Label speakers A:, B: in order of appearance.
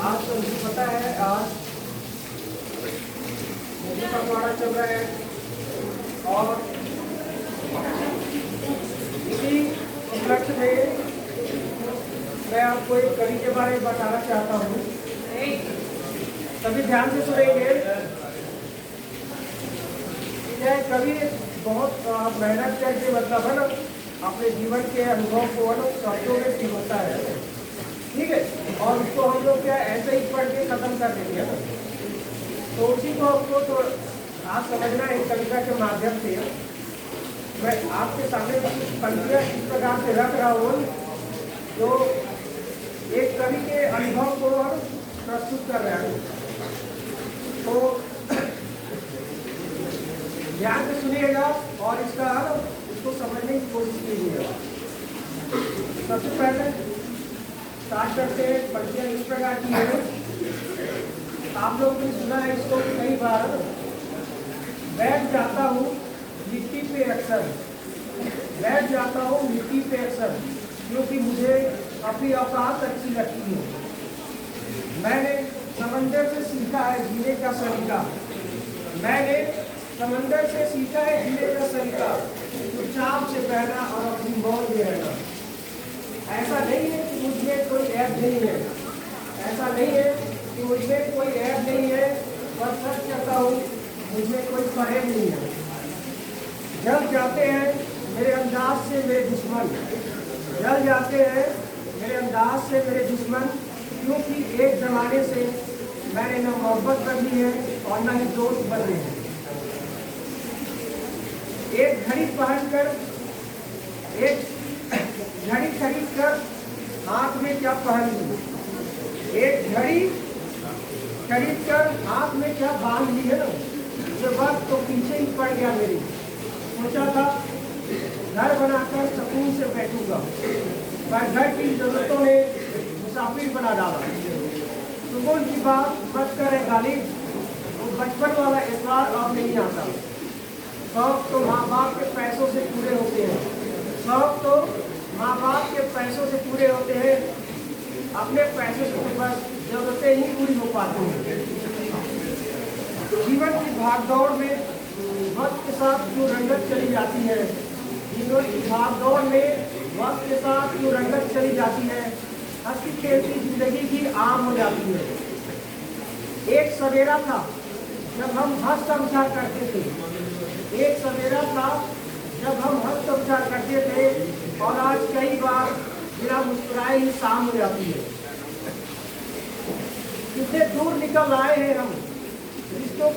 A: आज तो मुझे पता है, आज मुझे पखवाड़ा चल रहा है और इसी उपलक्ष्य में मैं आपको एक कवि के बारे में बताना चाहता हूँ। सभी ध्यान से सुनेंगे। यह कवि बहुत मेहनत करके मतलब है ना अपने जीवन के अनुभव को है ना शब्दों में पिरोता है, ठीक है, और उसको हम लोग क्या ऐसे ही पढ़ के खत्म कर देंगे ना। तो उसी को हमको तो आज समझना है कविता के माध्यम से। मैं आपके सामने कुछ पंक्तियाँ इस प्रकार से रख रहा हूँ जो एक कवि के अनुभव को प्रस्तुत कर रहा है। तो ध्यान से सुनिएगा और इसको समझने की कोशिश कीजिएगा। सबसे पहले स्टार्ट करते हैं। पंक्तियाँ इस प्रकार की है, आप लोगों ने सुना है इसको कई बार। बैठ जाता हूँ मिट्टी पे अक्सर, बैठ जाता हूँ मिट्टी पे अक्सर, क्योंकि मुझे अपनी औकात अच्छी लगती है। मैंने समंदर से सीखा है जीने का सलीका, मैंने समंदर से सीखा है जीने का सलीका, चुपचाप से बहना और अपनी मौज में रहना। ऐसा नहीं है कि मुझमें कोई ऐप नहीं है, ऐसा नहीं है कि मुझमें कोई ऐप नहीं है, पर सच कहता हूँ मुझमें कोई फरेब नहीं है। जल जाते हैं मेरे अंदाज से मेरे दुश्मन, जल जाते हैं मेरे अंदाज से मेरे दुश्मन, क्योंकि एक जमाने से मैंने न मोहब्बत बदली है और न ही दोस्त बदले हैं। एक घड़ी पहनकर, एक घड़ी खरीद कर हाथ में क्या पहन ली, एक घड़ी खरीद कर हाथ में क्या बांध ली है ना। जो वक्त तो पीछे ही पड़ गया मेरी, सोचा था घर बनाकर सुकून से बैठूंगा, पर घर की जरूरतों ने मुसाफिर बना डाला। सुकून की बात मत करे गालिब, वो बचपन वाला एतवार अब नहीं आता। शौक तो माँ बाप के पैसों से पूरे होते हैं, शौक तो माँ बाप के पैसों से पूरे होते हैं, अपने पैसे से बस जरूरतें ही पूरी हो पाती हैं। जीवन की भागदौड़ में वक्त के साथ जो रंगत चली जाती है, जीवन की भागदौड़ में वक्त के साथ जो रंगत चली जाती है, हंसती खेलती जिंदगी भी आम हो जाती है। एक सवेरा था जब हम हंस समझा करते थे, एक सवेरा था जब हम हंस समझा करते थे, और आज कई बार बिना मुस्कुराए ही शाम हो जाती है। कितने दूर निकल आए हैं हम, रिश्तों